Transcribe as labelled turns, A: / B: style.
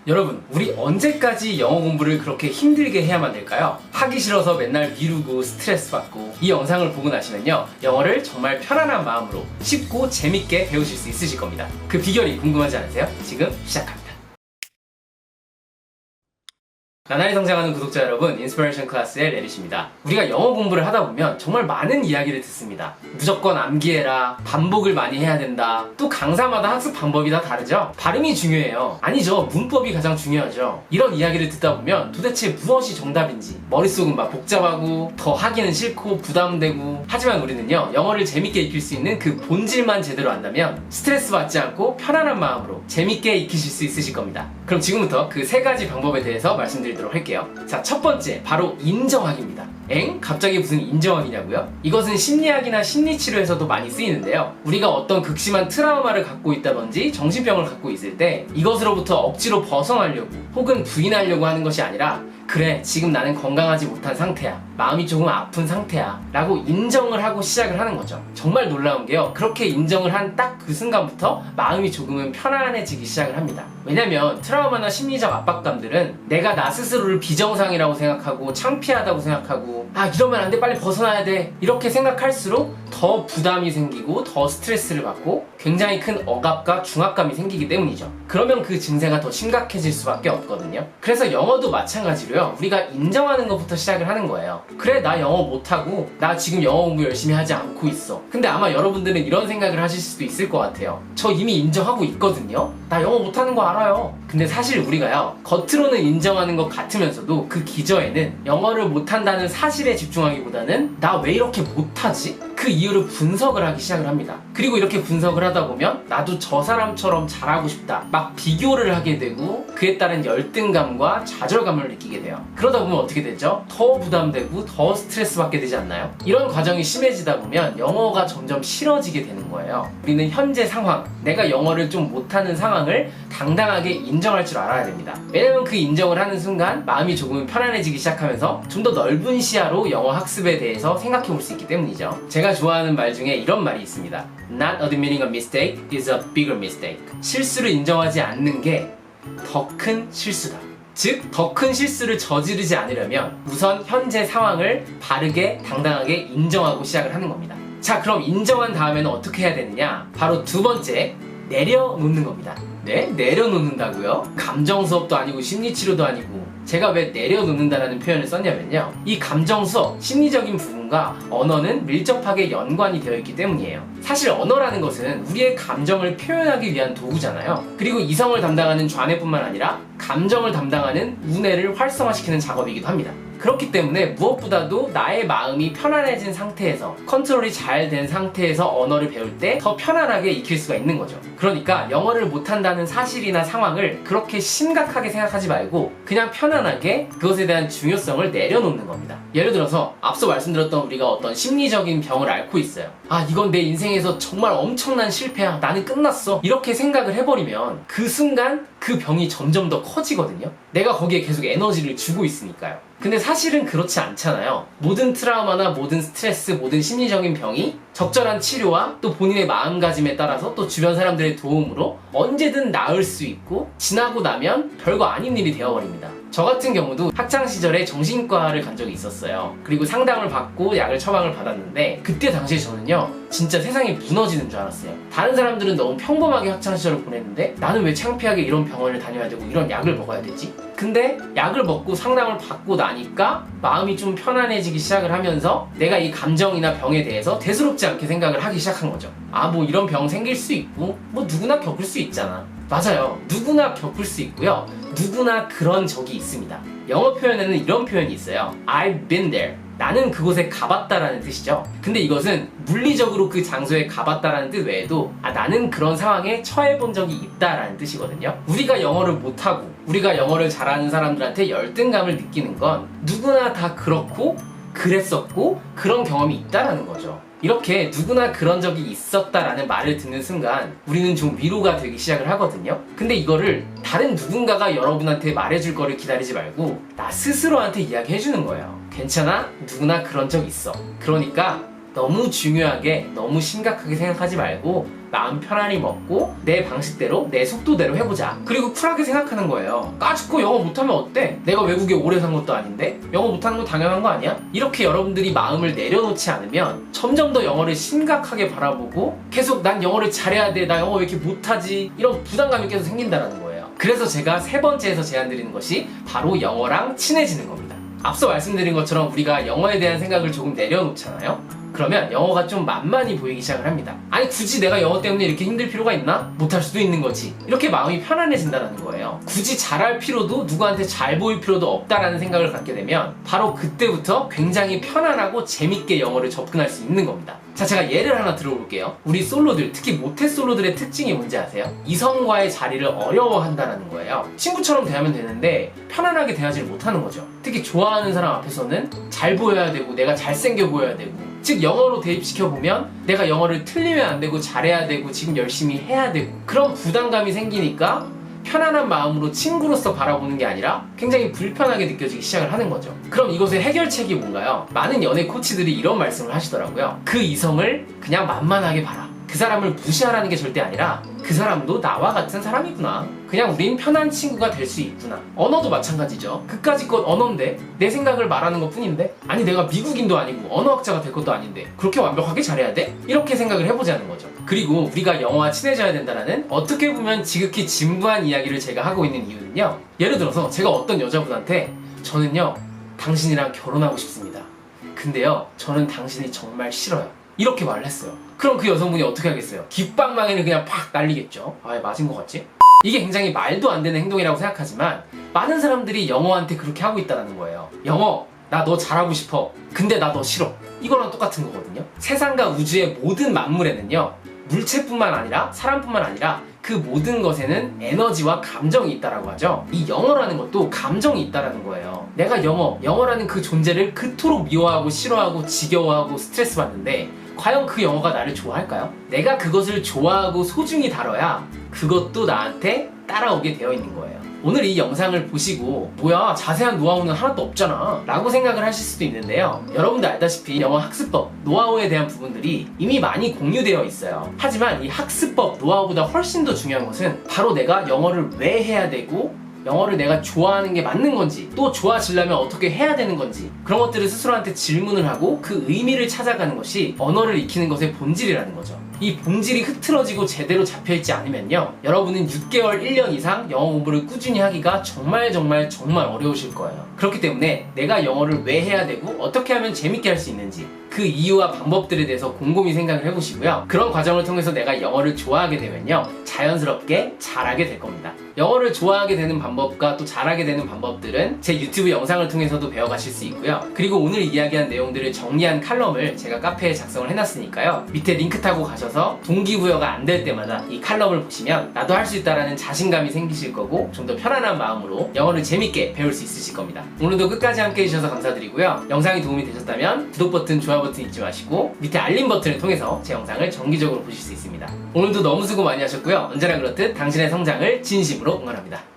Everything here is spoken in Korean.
A: 여러분, 우리 언제까지 영어 공부를 그렇게 힘들게 해야만 될까요? 하기 싫어서 맨날 미루고 스트레스 받고. 이 영상을 보고 나시면요, 영어를 정말 편안한 마음으로 쉽고 재밌게 배우실 수 있으실 겁니다. 그 비결이 궁금하지 않으세요? 지금 시작합니다. 나날이 성장하는 구독자 여러분, 인스피레이션 클래스의 레빗입니다. 우리가 영어 공부를 하다 보면 정말 많은 이야기를 듣습니다. 무조건 암기해라, 반복을 많이 해야 된다, 또 강사마다 학습 방법이 다 다르죠? 발음이 중요해요. 아니죠, 문법이 가장 중요하죠. 이런 이야기를 듣다 보면 도대체 무엇이 정답인지 머릿속은 막 복잡하고 더 하기는 싫고 부담되고. 하지만 우리는요, 영어를 재밌게 익힐 수 있는 그 본질만 제대로 안다면 스트레스 받지 않고 편안한 마음으로 재밌게 익히실 수 있으실 겁니다. 그럼 지금부터 그 세 가지 방법에 대해서 말씀드리도록 할게요. 자, 첫 번째, 바로 인정하기입니다. 엥? 갑자기 무슨 인정하기냐고요? 이것은 심리학이나 심리치료에서도 많이 쓰이는데요. 우리가 어떤 극심한 트라우마를 갖고 있다든지 정신병을 갖고 있을 때 이것으로부터 억지로 벗어나려고 혹은 부인하려고 하는 것이 아니라, 그래, 지금 나는 건강하지 못한 상태야, 마음이 조금 아픈 상태야 라고 인정을 하고 시작을 하는 거죠. 정말 놀라운 게요, 그렇게 인정을 한 딱 그 순간부터 마음이 조금은 편안해지기 시작을 합니다. 왜냐면 트라우마나 심리적 압박감들은 내가 나 스스로를 비정상이라고 생각하고 창피하다고 생각하고, 아, 이러면 안 돼, 빨리 벗어나야 돼, 이렇게 생각할수록 더 부담이 생기고 더 스트레스를 받고 굉장히 큰 억압과 중압감이 생기기 때문이죠. 그러면 그 증세가 더 심각해질 수밖에 없거든요. 그래서 영어도 마찬가지로요, 우리가 인정하는 것부터 시작을 하는 거예요. 그래, 나 영어 못하고 나 지금 영어 공부 열심히 하지 않고 있어. 근데 아마 여러분들은 이런 생각을 하실 수도 있을 것 같아요. 저 이미 인정하고 있거든요, 나 영어 못하는 거 알아요. 근데 사실 우리가요, 겉으로는 인정하는 것 같으면서도 그 기저에는 영어를 못한다는 사실에 집중하기보다는 나 왜 이렇게 못하지? 그 이유를 분석을 하기 시작을 합니다. 그리고 이렇게 분석을 하다 보면 나도 저 사람처럼 잘하고 싶다, 막 비교를 하게 되고 그에 따른 열등감과 좌절감을 느끼게 돼요. 그러다 보면 어떻게 되죠? 더 부담되고 더 스트레스 받게 되지 않나요? 이런 과정이 심해지다 보면 영어가 점점 싫어지게 되는 거예요. 우리는 현재 상황, 내가 영어를 좀 못하는 상황을 당당하게 인정할 줄 알아야 됩니다. 왜냐면 그 인정을 하는 순간 마음이 조금 편안해지기 시작하면서 좀 더 넓은 시야로 영어 학습에 대해서 생각해 볼 수 있기 때문이죠. 제가 좋아하는 말 중에 이런 말이 있습니다. Not admitting a mistake is a bigger mistake. 실수를 인정하지 않는 게 더 큰 실수다. 즉, 더 큰 실수를 저지르지 않으려면 우선 현재 상황을 바르게 당당하게 인정하고 시작을 하는 겁니다. 자, 그럼 인정한 다음에는 어떻게 해야 되느냐? 바로 두 번째, 내려놓는 겁니다. 네? 내려놓는다고요? 감정 수업도 아니고 심리치료도 아니고 제가 왜 내려놓는다라는 표현을 썼냐면요, 이 감정 수업, 심리적인 부분과 언어는 밀접하게 연관이 되어 있기 때문이에요. 사실 언어라는 것은 우리의 감정을 표현하기 위한 도구잖아요. 그리고 이성을 담당하는 좌뇌뿐만 아니라 감정을 담당하는 우뇌를 활성화시키는 작업이기도 합니다. 그렇기 때문에 무엇보다도 나의 마음이 편안해진 상태에서, 컨트롤이 잘 된 상태에서 언어를 배울 때 더 편안하게 익힐 수가 있는 거죠. 그러니까 영어를 못한다는 사실이나 상황을 그렇게 심각하게 생각하지 말고 그냥 편안하게 그것에 대한 중요성을 내려놓는 겁니다. 예를 들어서 앞서 말씀드렸던, 우리가 어떤 심리적인 병을 앓고 있어요. 아, 이건 내 인생에서 정말 엄청난 실패야, 나는 끝났어, 이렇게 생각을 해버리면 그 순간 그 병이 점점 더 커지거든요. 내가 거기에 계속 에너지를 주고 있으니까요. 근데 사실은 그렇지 않잖아요. 모든 트라우마나 모든 스트레스, 모든 심리적인 병이 적절한 치료와 또 본인의 마음가짐에 따라서 또 주변 사람들의 도움으로 언제든 나을 수 있고, 지나고 나면 별거 아닌 일이 되어버립니다. 저 같은 경우도 학창시절에 정신과를 간 적이 있었어요. 그리고 상담을 받고 약을 처방을 받았는데, 그때 당시에 저는요, 진짜 세상이 무너지는 줄 알았어요. 다른 사람들은 너무 평범하게 학창시절을 보냈는데 나는 왜 창피하게 이런 병원을 다녀야 되고 이런 약을 먹어야 되지? 근데 약을 먹고 상담을 받고 나니까 마음이 좀 편안해지기 시작을 하면서 내가 이 감정이나 병에 대해서 대수롭지 않게 생각을 하기 시작한 거죠. 아, 뭐 이런 병 생길 수 있고 뭐 누구나 겪을 수 있잖아. 맞아요, 누구나 겪을 수 있고요, 누구나 그런 적이 있습니다. 영어 표현에는 이런 표현이 있어요. I've been there. 나는 그곳에 가봤다라는 뜻이죠. 근데 이것은 물리적으로 그 장소에 가봤다라는 뜻 외에도, 아, 나는 그런 상황에 처해본 적이 있다라는 뜻이거든요. 우리가 영어를 못하고 우리가 영어를 잘하는 사람들한테 열등감을 느끼는 건 누구나 다 그렇고 그랬었고 그런 경험이 있다라는 거죠. 이렇게 누구나 그런 적이 있었다라는 말을 듣는 순간 우리는 좀 위로가 되기 시작을 하거든요. 근데 이거를 다른 누군가가 여러분한테 말해줄 거를 기다리지 말고 나 스스로한테 이야기해주는 거예요. 괜찮아? 누구나 그런 적 있어. 그러니까 너무 중요하게 너무 심각하게 생각하지 말고 마음 편안히 먹고 내 방식대로 내 속도대로 해보자. 그리고 쿨하게 생각하는 거예요. 까짓거 영어 못하면 어때? 내가 외국에 오래 산 것도 아닌데 영어 못하는 거 당연한 거 아니야? 이렇게 여러분들이 마음을 내려놓지 않으면 점점 더 영어를 심각하게 바라보고 계속 난 영어를 잘해야 돼, 나 영어 왜 이렇게 못하지, 이런 부담감이 계속 생긴다는 거예요. 그래서 제가 세 번째에서 제안드리는 것이 바로 영어랑 친해지는 겁니다. 앞서 말씀드린 것처럼 우리가 영어에 대한 생각을 조금 내려놓잖아요. 그러면 영어가 좀 만만히 보이기 시작을 합니다. 아니 굳이 내가 영어 때문에 이렇게 힘들 필요가 있나? 못할 수도 있는 거지. 이렇게 마음이 편안해진다는 거예요. 굳이 잘할 필요도 누구한테 잘 보일 필요도 없다라는 생각을 갖게 되면 바로 그때부터 굉장히 편안하고 재밌게 영어를 접근할 수 있는 겁니다. 자, 제가 예를 하나 들어볼게요. 우리 솔로들, 특히 모태솔로들의 특징이 뭔지 아세요? 이성과의 자리를 어려워한다는 거예요. 친구처럼 대하면 되는데 편안하게 대하지를 못하는 거죠. 특히 좋아하는 사람 앞에서는 잘 보여야 되고 내가 잘생겨 보여야 되고, 즉 영어로 대입시켜보면 내가 영어를 틀리면 안 되고 잘해야 되고 지금 열심히 해야 되고, 그런 부담감이 생기니까 편안한 마음으로 친구로서 바라보는 게 아니라 굉장히 불편하게 느껴지기 시작을 하는 거죠. 그럼 이것의 해결책이 뭔가요? 많은 연애 코치들이 이런 말씀을 하시더라고요. 그 이성을 그냥 만만하게 봐라. 그 사람을 무시하라는 게 절대 아니라 그 사람도 나와 같은 사람이구나. 그냥 우린 편한 친구가 될 수 있구나. 언어도 마찬가지죠. 그까짓 것 언어인데 내 생각을 말하는 것 뿐인데, 아니 내가 미국인도 아니고 언어학자가 될 것도 아닌데 그렇게 완벽하게 잘해야 돼? 이렇게 생각을 해보자는 거죠. 그리고 우리가 영어와 친해져야 된다는 어떻게 보면 지극히 진부한 이야기를 제가 하고 있는 이유는요, 예를 들어서 제가 어떤 여자분한테 저는요 당신이랑 결혼하고 싶습니다. 근데요 저는 당신이 정말 싫어요. 이렇게 말을 했어요. 그럼 그 여성분이 어떻게 하겠어요? 귓방망이를 그냥 팍 날리겠죠. 아, 맞은 것 같지? 이게 굉장히 말도 안 되는 행동이라고 생각하지만 많은 사람들이 영어한테 그렇게 하고 있다는 거예요. 영어, 나 너 잘하고 싶어. 근데 나 너 싫어. 이거랑 똑같은 거거든요. 세상과 우주의 모든 만물에는요, 물체뿐만 아니라 사람뿐만 아니라 그 모든 것에는 에너지와 감정이 있다라고 하죠. 이 영어라는 것도 감정이 있다라는 거예요. 내가 영어라는 그 존재를 그토록 미워하고 싫어하고 지겨워하고 스트레스 받는데 과연 그 영어가 나를 좋아할까요? 내가 그것을 좋아하고 소중히 다뤄야 그것도 나한테 따라오게 되어 있는 거예요. 오늘 이 영상을 보시고 뭐야 자세한 노하우는 하나도 없잖아 라고 생각을 하실 수도 있는데요, 여러분도 알다시피 영어 학습법, 노하우에 대한 부분들이 이미 많이 공유되어 있어요. 하지만 이 학습법, 노하우보다 훨씬 더 중요한 것은 바로 내가 영어를 왜 해야 되고 영어를 내가 좋아하는 게 맞는 건지, 또 좋아지려면 어떻게 해야 되는 건지, 그런 것들을 스스로한테 질문을 하고 그 의미를 찾아가는 것이 언어를 익히는 것의 본질이라는 거죠. 이 본질이 흐트러지고 제대로 잡혀있지 않으면요, 여러분은 6개월, 1년 이상 영어 공부를 꾸준히 하기가 정말 어려우실 거예요. 그렇기 때문에 내가 영어를 왜 해야 되고 어떻게 하면 재밌게 할 수 있는지 그 이유와 방법들에 대해서 곰곰이 생각을 해보시고요, 그런 과정을 통해서 내가 영어를 좋아하게 되면요 자연스럽게 잘하게 될 겁니다. 영어를 좋아하게 되는 방법과 또 잘하게 되는 방법들은 제 유튜브 영상을 통해서도 배워가실 수 있고요, 그리고 오늘 이야기한 내용들을 정리한 칼럼을 제가 카페에 작성을 해놨으니까요, 밑에 링크 타고 가셔서 동기부여가 안 될 때마다 이 칼럼을 보시면 나도 할 수 있다라는 자신감이 생기실 거고 좀 더 편안한 마음으로 영어를 재밌게 배울 수 있으실 겁니다. 오늘도 끝까지 함께 해주셔서 감사드리고요, 영상이 도움이 되셨다면 구독 버튼, 좋아요 버튼 잊지 마시고 밑에 알림 버튼을 통해서 제 영상을 정기적으로 보실 수 있습니다. 오늘도 너무 수고 많이 하셨고요, 언제나 그렇듯 당신의 성장을 진심으로 응원합니다.